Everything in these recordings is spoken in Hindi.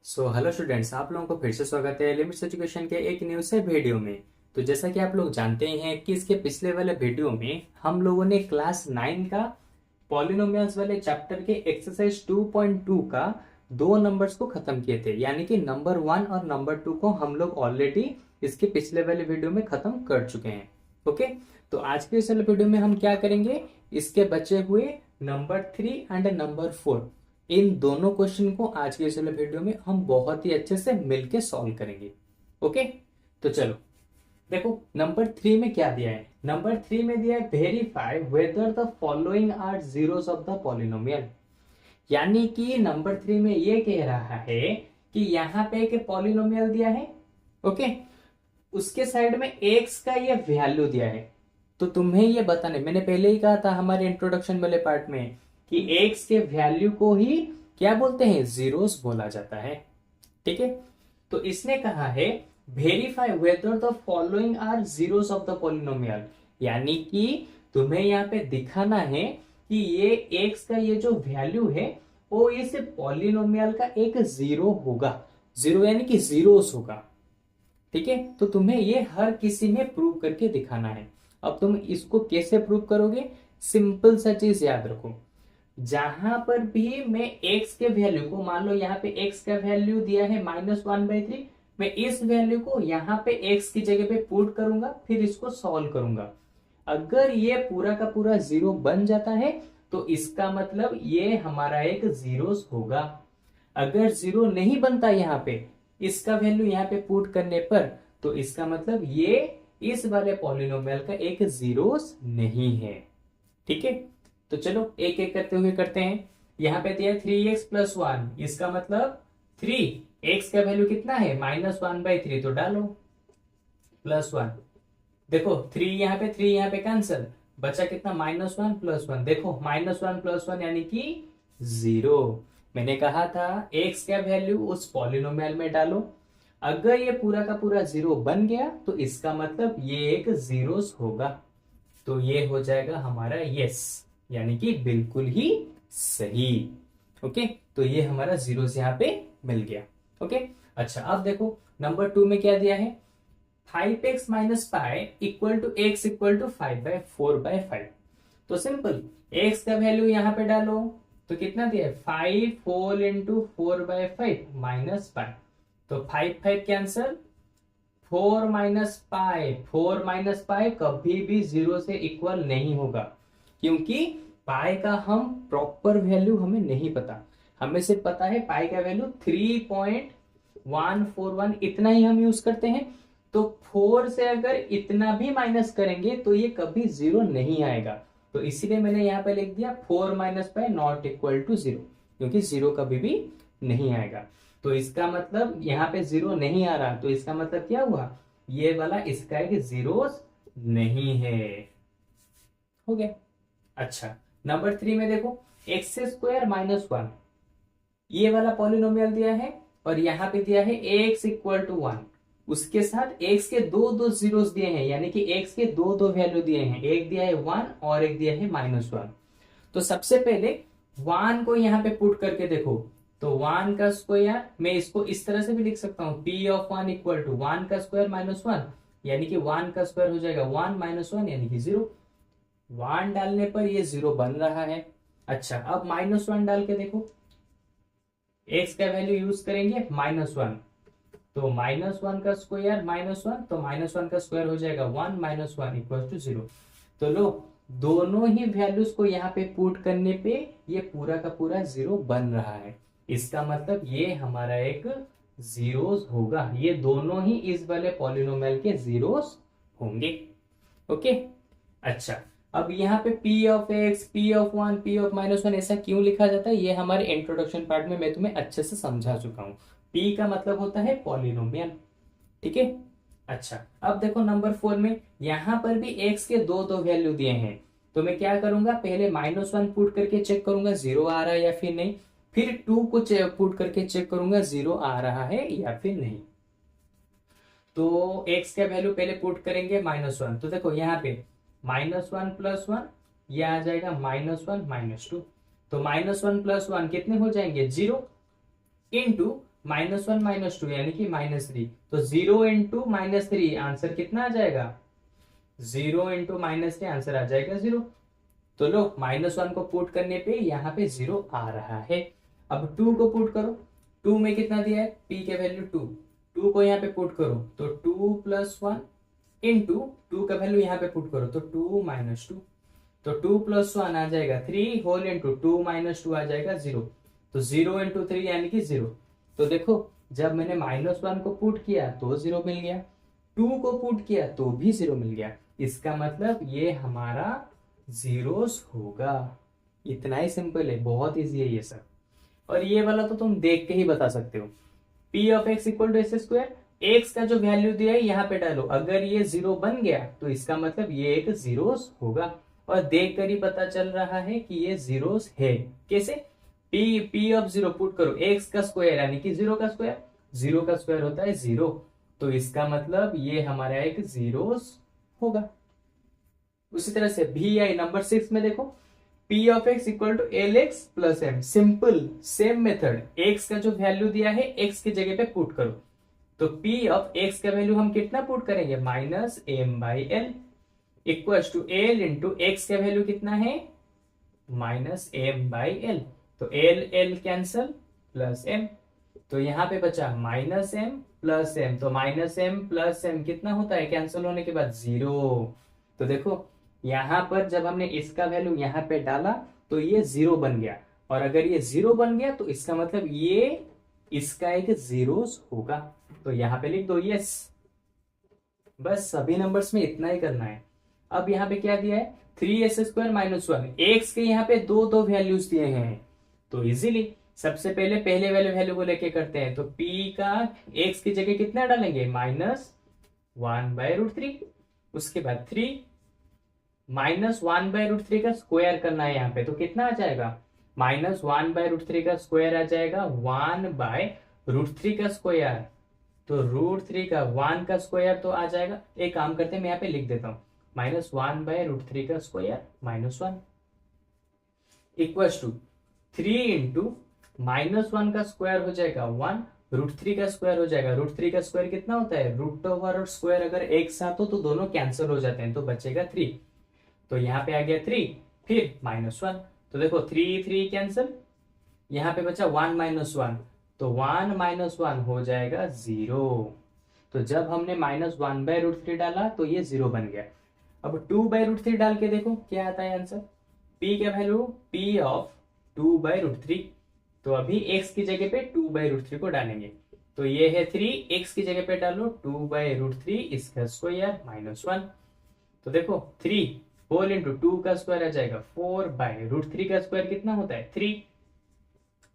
हेलो स्टूडेंट्स, आप लोगों को फिर से स्वागत है लिमिट्स एजुकेशन के एक न्यू से वीडियो में। तो जैसा कि आप लोग जानते हैं कि इसके पिछले वाले वीडियो में हम लोगों ने क्लास 9 का पॉलिनोमियल्स वाले चैप्टर के एक्सरसाइज 2.2 का दो नंबर्स को खत्म किए थे, यानी कि नंबर 1 और नंबर 2 को हम लोग ऑलरेडी इसके पिछले वाले वीडियो में खत्म कर चुके हैं। ओके, तो आज के इस वाले वीडियो में हम क्या करेंगे, इसके बचे हुए नंबर 3 एंड नंबर 4, इन दोनों क्वेश्चन को आज के इस वाले वीडियो में हम बहुत ही अच्छे से मिलके सॉल्व करेंगे। ओके, तो चलो देखो नंबर 3 में क्या दिया है। नंबर 3 में दिया है verify whether the following are zeros of the polynomial. यानी कि नंबर 3 में ये कह रहा है कि यहाँ पे एक पॉलिनोमियल दिया है, ओके, उसके साइड में एक्स का ये वैल्यू दिया है। तो तुम्हें ये बताने, मैंने पहले ही कहा था हमारे इंट्रोडक्शन वाले पार्ट में कि एक्स के वैल्यू को ही क्या बोलते हैं, जीरोस बोला जाता है। ठीक है, तो इसने कहा है verify whether the following are zeros of the polynomial, यानी कि तुम्हें यहाँ पे दिखाना है कि ये एक्स का ये जो वैल्यू है वो इस पॉलिनोमियल का एक जीरो होगा। जीरो यानी कि जीरोस होगा। ठीक है, तो तुम्हें ये हर किसी में प्रूव करके दिखाना है। अब तुम इसको कैसे प्रूव करोगे, सिंपल सा चीज याद रखो। जहां पर भी मैं x के वैल्यू को, मान लो यहाँ पे x का वैल्यू दिया है -1/3, मैं इस वैल्यू को यहाँ पे x की जगह पे पुट करूंगा, फिर इसको सॉल्व करूंगा। अगर ये पूरा का पूरा जीरो बन जाता है तो इसका मतलब ये हमारा एक जीरोस होगा। अगर जीरो नहीं बनता यहाँ पे, इसका वैल्यू यहाँ पे पुट करने पर, तो इसका मतलब ये इस वाले पॉलिनोमियल का एक जीरोस नहीं है। ठीक है, तो चलो एक एक करते हुए करते हैं। यहाँ पे दिया 3x+1, इसका मतलब 3x का वैल्यू कितना है -1/3, तो डालो +1। देखो 3 यहाँ पे 3 यहाँ पे कैंसिल, बचा कितना -1+1। देखो -1+1 यानी कि 0। मैंने कहा था x का वैल्यू उस पॉलिनोमियल में डालो। अगर ये पूरा का पूरा जीरो बन गया तो इसका मतलब ये एक जीरोस होगा। तो ये हो जाएगा हमारा यस, यानी कि बिल्कुल ही सही। ओके, तो ये हमारा जीरो से यहाँ पे मिल गया। ओके, अच्छा अब देखो नंबर 2 में क्या दिया है, 5x minus pi equal to x equal to 5/4/5। तो सिंपल x का वैल्यू यहाँ पे डालो, तो कितना दिया है 5 4 इंटू 4/5 माइनस पाई, तो 5 5 कैंसल, 4 माइनस पाई कभी भी जीरो से इक्वल नहीं होगा, क्योंकि पाई का हम प्रॉपर वैल्यू हमें नहीं पता। हमें सिर्फ पता है पाई का वैल्यू 3.141, इतना ही हम यूज करते हैं। तो 4 से अगर इतना भी माइनस करेंगे तो ये कभी जीरो नहीं आएगा। तो इसीलिए मैंने यहाँ पे लिख दिया 4 minus pi not equal to zero, क्योंकि जीरो कभी भी नहीं आएगा। तो इसका मतलब यहाँ पे जीरो नहीं आ रहा, तो इसका मतलब क्या हुआ, ये वाला इसका एक जीरो नहीं है। हो गया। अच्छा नंबर 3 में देखो x² - 1, ये वाला पॉलिनोमियल दिया है और यहाँ पे दिया है x इक्वल टू 1। उसके साथ x के दो दो जीरोस दिए हैं, यानी कि x के दो दो वैल्यू दिए हैं, एक दिया है 1 और एक दिया है -1। तो सबसे पहले 1 को यहाँ पे पुट करके देखो, तो 1 का स्क्वायर, मैं इसको इस तरह से भी लिख सकता हूँ p(1) इक्वल टू 1 का स्क्वायर -1, यानी कि 1 का स्क्वायर हो जाएगा 1 -1 यानी कि 0। 1 डालने पर ये 0 बन रहा है। अच्छा अब -1 डाल के देखो, x का वैल्यू यूज करेंगे -1, तो -1 का स्क्वायर -1, तो -1 का स्क्वायर हो जाएगा 1 -1 इक्वल टू 0। तो लो दोनों ही वैल्यूज को यहाँ पे पुट करने पे ये पूरा का पूरा 0 बन रहा है। इसका मतलब ये हमारा एक जीरोस होगा, ये दोनों ही इस वाले पॉलिनोमियल के जीरोस होंगे। ओके, अच्छा अब यहाँ पे p(x), p(1), p(-1) ऐसा क्यों लिखा जाता है, ये हमारे इंट्रोडक्शन पार्ट में मैं तुम्हें अच्छे से समझा चुका हूँ। p का मतलब होता है पॉलिनोमियल। ठीक है, अच्छा अब देखो नंबर 4 में यहाँ पर भी x के दो दो वैल्यू दिए हैं, तो मैं क्या करूंगा, पहले -1 पुट करके चेक करूंगा जीरो आ रहा है या फिर नहीं, फिर 2 को पुट करके चेक करूंगा जीरो आ रहा है या फिर नहीं। तो x का वैल्यू पहले पुट करेंगे -1, तो देखो यहाँ पे -1+1, ये आ जाएगा -1 -2, तो -1+1 कितने हो जाएंगे 0, इंटू -1 -2 यानी कि -3, तो 0 इंटू -3 आंसर कितना आ जाएगा? 0 इंटू -3 आंसर आ जाएगा 0। तो लो -1 को पुट करने पे यहाँ पे 0 आ रहा है। अब 2 को पुट करो, 2 में कितना दिया है? p के वैल्यू 2, 2 को यहाँ पे पुट करो तो 2 + 1 इंटू 2 का वैल्यू यहाँ पे पुट करो तो 2 - 2, तो 2 + 1 आ जाएगा 3 होल इंटू 2 - 2 आ जाएगा 0, तो 0 इंटू 3 यानी कि 0। तो देखो जब मैंने -1 को पुट किया तो 0 मिल गया, 2 को पुट किया तो भी 0 मिल गया, इसका मतलब ये हमारा जीरोस होगा। इतना ही सिंपल है, बहुत इजी है ये सब। और ये वाला तो तुम देख के ही बता सकते हो। p of x equal to s square, x का जो वैल्यू दिया है यहाँ पे डालो, अगर ये 0 बन गया तो इसका मतलब ये एक जीरोस होगा। और देख कर ही पता चल रहा है कि ये जीरोस है। कैसे? p ऑफ 0 पुट करो, x का स्क्वायर यानी कि 0 का स्क्वायर, 0 का स्क्वायर होता है 0, तो इसका मतलब ये हमारा एक जीरोस होगा। उसी तरह से भी आई नंबर 6 में देखो, p of x equal to lx plus m, simple same method, x का जो वैल्यू दिया है x की जगह पे पुट करो, तो p ऑफ x का वैल्यू हम कितना पुट करेंगे? -m/l equal to l into x का वैल्यू कितना है? -m/l, तो l कैंसल प्लस m, तो यहाँ पे बचा -m प्लस m, तो -m प्लस m कितना होता है कैंसल होने के बाद? 0। तो देखो यहां पर जब हमने इसका वैल्यू यहाँ पे डाला तो ये 0 बन गया, और अगर ये 0 बन गया तो इसका मतलब ये इसका एक जीरोस होगा, तो यहाँ पे लिख दो यस। बस सभी नंबर्स में इतना ही करना है। अब यहाँ पे क्या दिया है? 3s² - 1, x के यहाँ पे दो दो वैल्यूज दिए हैं, तो इजीली सबसे पहले वाले वैल्यू को लेके करते हैं, तो p का x की जगह कितना डालेंगे? -1/√3, उसके बाद 3 -1/√3 का स्क्वायर करना है यहाँ पे, तो कितना आ जाएगा? -1/√3 का स्क्वायर आ जाएगा 1/√3 का स्क्वायर, तो √3 का 1 का स्क्वायर तो आ जाएगा। एक काम करते हैं, मैं यहाँ पे लिख देता हूँ, -1/√3 का स्क्वायर -1 इक्वल टू 3 इंटू -1 का स्क्वायर हो जाएगा 1, √3 का स्क्वायर हो जाएगा, √3 का स्क्वायर कितना होता है? रूट ओवर और स्क्वायर अगर एक साथ हो तो दोनों कैंसिल हो जाते हैं, तो बचेगा 3, तो यहाँ पे आ गया 3, फिर -1, तो देखो 3 3 कैंसिल, यहाँ पे बचा 1 - 1, तो 1 - 1 हो जाएगा 0। तो जब हमने -1/√3 डाला तो ये 0 बन गया। अब 2/√3 डाल के देखो क्या आता है आंसर। p का वैल्यू p ऑफ 2/√3, तो अभी x की जगह पे 2/√3 को डालेंगे, तो ये है 3, x की जगह पे डालो 2/√3 इसका स्क्वायर -1, तो देखो 3 होल इंटू 2 का स्क्वायर आ जाएगा 4/√3 का स्क्वायर कितना होता है? 3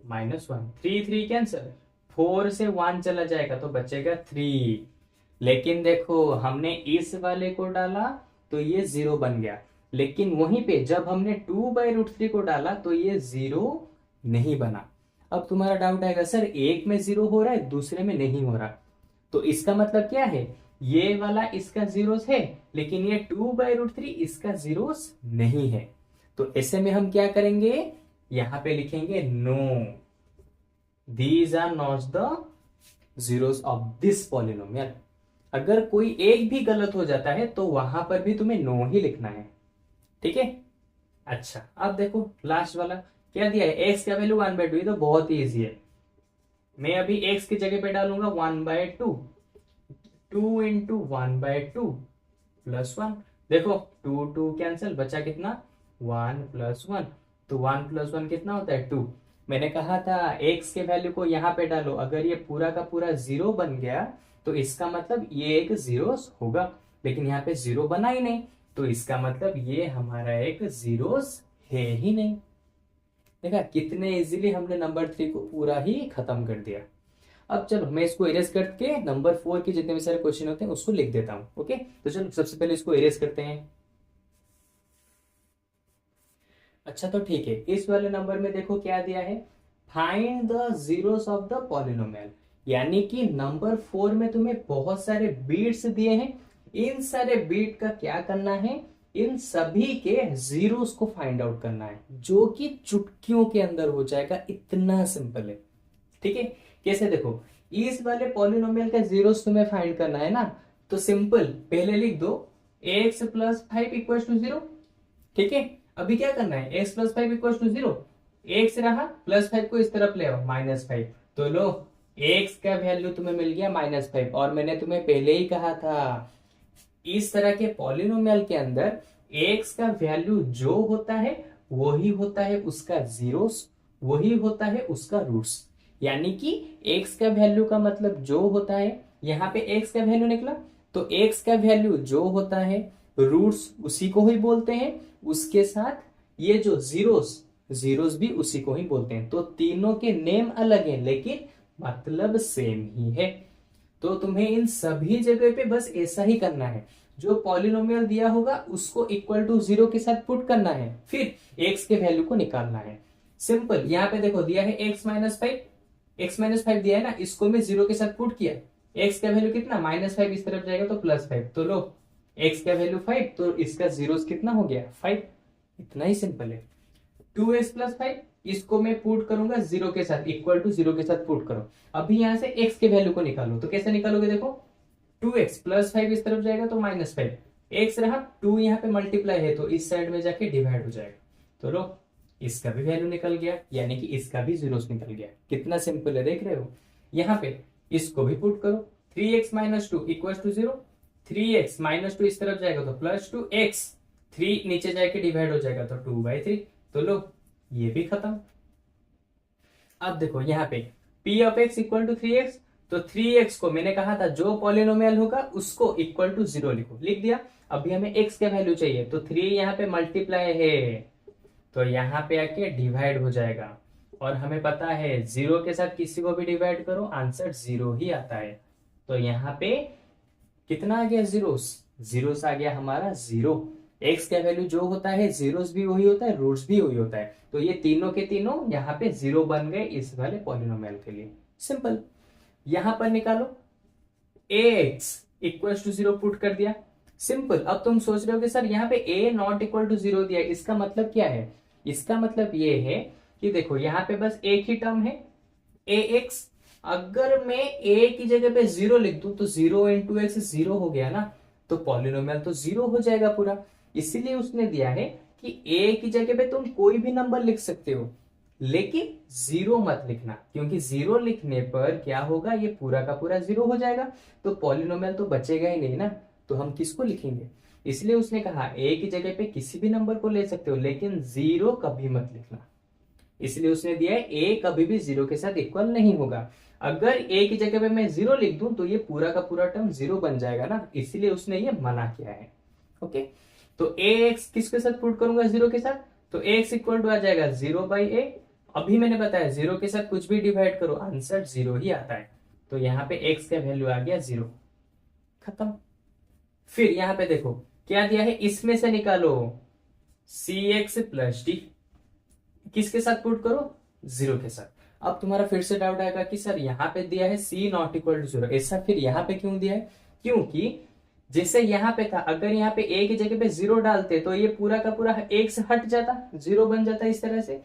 -1, 3 3 कैंसिल, 4 से 1 चला जाएगा तो बचेगा 3। लेकिन देखो हमने इस वाले को डाला तो ये 0 बन गया, लेकिन वहीं पे जब हमने 2/√3 को डाला तो ये 0 नहीं बना। अब तुम्हारा डाउट आएगा, सर एक में 0 हो रहा है दूसरे में नहीं हो रहा, तो इसका मतलब क्या है? ये वाला इसका जीरोस है, लेकिन ये 2/√3 इसका जीरोस नहीं है, तो ऐसे में हम क्या करेंगे? यहां पे लिखेंगे no, these are not the zeros of this polynomial. अगर कोई एक भी गलत हो जाता है तो वहां पर भी तुम्हें नो ही लिखना है, ठीक है? अच्छा अब देखो लास्ट वाला क्या दिया है? x का वैल्यू 1/2, ये तो बहुत ही इजी है। मैं अभी x की जगह पे डालूंगा 1/2, 2 इंटू 1/2 प्लस 1, देखो 2 2 कैंसिल, बचा कितना? 1 + 1, तो 1 + 1 कितना होता है? 2। मैंने कहा था x के वैल्यू को यहाँ पे डालो, अगर ये पूरा का पूरा 0 बन गया तो इसका मतलब ये एक जीरोस होगा, लेकिन यहाँ पे 0 बना ही नहीं, तो इसका मतलब ये हमारा एक जीरोस है ही नहीं। देखा कितने इजीली हमने नंबर 3 को पूरा ही खत्म कर दिया। अब चलो मैं इसको इरेज करके नंबर 4 के जितने भी सारे क्वेश्चन होते हैं उसको लिख देता हूं। ओके, तो चलो सबसे पहले इसको इरेज करते हैं। अच्छा तो ठीक है, इस वाले नंबर में देखो क्या दिया है? Find the zeros of the polynomial, यानी कि नंबर 4 में तुम्हें बहुत सारे बीट्स दिए हैं, इन सारे बीट का क्या करना है? इन सभी के जीरोस को फाइंड आउट करना है, जो कि चुटकियों के अंदर हो जाएगा, इतना सिंपल है। ठीक है, कैसे देखो, इस वाले पॉलिनोमियल का जीरोस तुम्हें फाइंड करना है ना, तो सिंपल पहले लिख दो X plus five equal to zero. ठीक है, अभी क्या करना है, X plus five equal to zero, X रहा प्लस फाइव को इस तरफ ले आओ माइनस फाइव, तो लो एक्स का वैल्यू तुम्हें मिल गया माइनस फाइव। और मैंने तुम्हें पहले ही कहा था इस तरह के पॉलिनोमियल के अंदर एक्स का वैल्यू जो होता है वही होता है उसका जीरोस, वही होता है उसका रूट्स। यानी कि एक्स का वैल्यू का मतलब जो होता है, यहाँ पे एक्स का वैल्यू निकला तो एक्स का वैल्यू जो होता है रूट्स उसी को ही बोलते हैं, उसके साथ ये जो जीरोस, जीरोस भी उसी को ही बोलते हैं। तो तीनों के नेम अलग हैं लेकिन मतलब सेम ही है। तो तुम्हें इन सभी जगह पे बस ऐसा ही करना है, जो पॉलिनोमियल दिया होगा उसको इक्वल टू जीरो के साथ पुट करना है, फिर एक्स के वैल्यू को निकालना है। सिंपल, यहाँ पे देखो दिया है x minus five, x minus five दिया है ना, इसको मैं जीरो के साथ पुट किया, एक्स का वैल्यू कितना माइनस फाइव, इस तरफ जाएगा तो प्लस फाइव, तो लो एक्स का वैल्यू फाइव तो इसका जीरो कितना हो गया फाइव। इतना ही सिंपल है। टू एक्स प्लस फाइव, इसको मैं पुट करूंगा जीरो के साथ, इक्वल टू जीरो के साथ पुट करो। अभी यहां से एक्स के वैल्यू को निकालो, तो कैसे निकालोगे देखो, टू एक्स प्लस फाइव इस तरफ जाएगा तो माइनस फाइव, एक्स रहा टू यहाँ पे मल्टीप्लाई है तो इस साइड में जाके डिवाइड हो जाएगा, तो लो इसका भी वैल्यू निकल गया, यानी कि इसका भी जीरो निकल गया। कितना सिंपल है देख रहे हो। यहाँ पे इसको भी पुट करो, three X minus two equal to zero, three X minus two इस तरफ जाएगा तो प्लस टू एक्स, थ्री नीचे जाके डिवाइड हो जाएगा तो टू बाई थ्री, तो लो ये भी खत्म। अब देखो यहाँ पे p of x equal to three X, तो 3x को मैंने कहा था जो पॉलिनोमियल होगा उसको इक्वल टू जीरो लिखो, लिख दिया। अभी हमें x का वैल्यू चाहिए, तो 3 यहाँ पे मल्टीप्लाई है तो यहाँ पे आके डिवाइड हो जाएगा, और हमें पता है जीरो के साथ किसी को भी डिवाइड करो आंसर जीरो ही आता है। तो यहाँ पे कितना आ गया जीरोस, जीरोस आ गया हमारा जीरो। एक्स का वैल्यू जो होता है जीरोस भी वही होता है, रूट्स भी वही होता है, तो ये तीनों के तीनों यहाँ पे जीरो बन गए इस वाले पॉलिनोमियल के लिए। सिंपल, यहां पर निकालो ax equal to zero put कर दिया। सिंपल, अब तुम सोच रहे हो कि सर यहाँ पे a not equal to zero दिया, इसका मतलब क्या है, इसका मतलब ये है कि देखो यहाँ पे बस एक ही टर्म है ax, अगर मैं a की जगह पे जीरो लिख दूं तो जीरो इंटू एक्स जीरो हो गया ना, तो पॉलिनोमियल तो जीरो हो जाएगा पूरा। इसीलिए उसने दिया है कि a की जगह पे तुम कोई भी नंबर लिख सकते हो लेकिन जीरो मत लिखना, क्योंकि जीरो लिखने पर क्या होगा, ये पूरा का पूरा जीरो हो जाएगा तो पॉलिनोमियल तो बचेगा ही नहीं ना, तो हम किसको लिखेंगे। इसलिए उसने कहा a की जगह पे किसी भी नंबर को ले सकते हो लेकिन जीरो कभी मत लिखना। इसलिए उसने दिया है a कभी भी जीरो के साथ इक्वल नहीं होगा। अगर a की जगह पे मैं जीरो लिख दूं तो ये पूरा का पूरा टर्म जीरो बन जाएगा ना, इसलिए उसने ये मना किया है। ओके, तो ax किसके साथ पुट करूंगा जीरो के साथ, तो x इक्वल टू आ जाएगा जीरो बाई a। अभी मैंने बताया जीरो के साथ कुछ भी डिवाइड करो आंसर जीरो ही आता है, तो यहाँ पे x का वैल्यू आ गया जीरो, खत्म। फिर यहाँ पे देखो क्या दिया है, इसमें से निकालो cx प्लस डी, किसके साथ पुट करो, जीरो के साथ। अब तुम्हारा फिर से डाउट आएगा कि सर यहाँ पे दिया है c not equal to zero, ऐसा फिर यहाँ पे क्यों दिया है, क्योंकि जैसे यहाँ पे था अगर यहाँ पे a की जगह पे जीरो डालते तो ये पूरा का पूरा एक से हट जाता, जीरो बन जाता इस तरह से।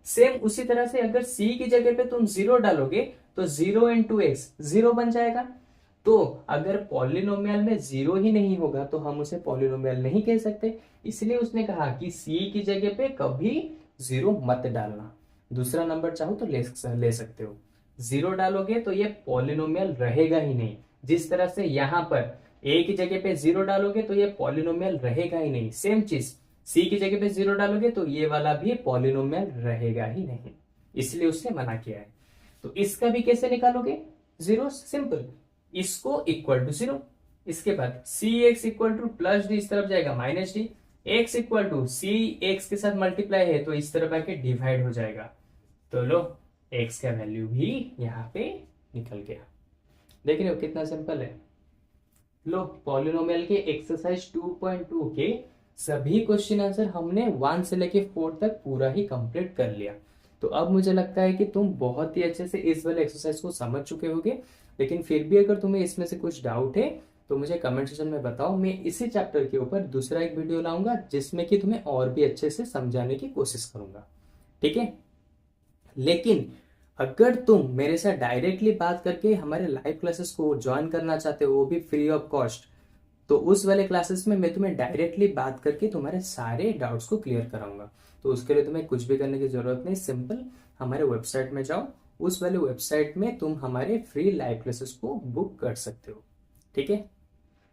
सेम उसी तरह से अगर c की जगह पे तुम जीरो डालोगे तो जीरो इंटू एक्स जीरो बन जाएगा। तो अगर पॉलिनोमियल में जीरो ही नहीं होगा तो हम उसे पॉलिनोमियल नहीं कह सकते, इसलिए उसने कहा कि c की जगह पे कभी जीरो मत डालना। दूसरा नंबर चाहो तो ले सकते हो, जीरो डालोगे तो ये पॉलिनोमियल रहेगा ही नहीं। जिस तरह से यहाँ पर a की जगह पे जीरो डालोगे तो ये पॉलिनोमियल रहेगा ही नहीं, सेम चीज c की जगह पे जीरो डालोगे तो ये वाला भी पॉलिनोमियल रहेगा ही नहीं, इसलिए उसने मना किया है। तो इसका भी कैसे निकालोगे जीरो, सिंपल, इसको इक्वल टू जीरो, इसके बाद C X equal to plus D, इस तरफ जाएगा minus D, X equal to C X के साथ मल्टीप्लाई है तो इस तरफ आके डिवाइड हो जाएगा, तो लो एक्स का वैल्यू भी यहाँ पे निकल गया। देख रहे हो कितना सिंपल है। लो पॉलिनोमियल के एक्सरसाइज 2.2 के सभी क्वेश्चन आंसर हमने 1 से लेके 4 तक पूरा ही कंप्लीट कर लिया। तो अब मुझे लगता है कि तुम बहुत ही अच्छे से इस वाले एक्सरसाइज को समझ चुके होगे, लेकिन फिर भी अगर तुम्हें इसमें से कुछ डाउट है तो मुझे कमेंट सेक्शन में बताओ। मैं इसी चैप्टर के ऊपर दूसरा एक वीडियो लाऊंगा जिसमें कि तुम्हें और भी अच्छे से समझाने की कोशिश करूंगा, ठीक है। लेकिन अगर तुम मेरे साथ डायरेक्टली बात करके हमारे लाइव क्लासेस को ज्वाइन करना चाहते हो, वो भी फ्री ऑफ कॉस्ट, तो उस वाले क्लासेस में मैं तुम्हें डायरेक्टली बात करके तुम्हारे सारे डाउट्स को क्लियर कराऊंगा। तो उसके लिए तुम्हें कुछ भी करने की जरूरत नहीं, सिंपल हमारे वेबसाइट में जाओ, उस वाले वेबसाइट में तुम हमारे फ्री लाइव क्लासेस को बुक कर सकते हो। ठीक है,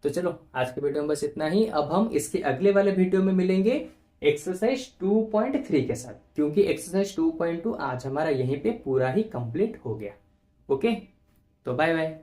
तो चलो आज के वीडियो में बस इतना ही। अब हम इसके अगले वाले वीडियो में मिलेंगे एक्सरसाइज 2.3 के साथ, क्योंकि एक्सरसाइज 2.2 आज हमारा यहीं पे पूरा ही कंप्लीट हो गया। ओके, तो बाय बाय।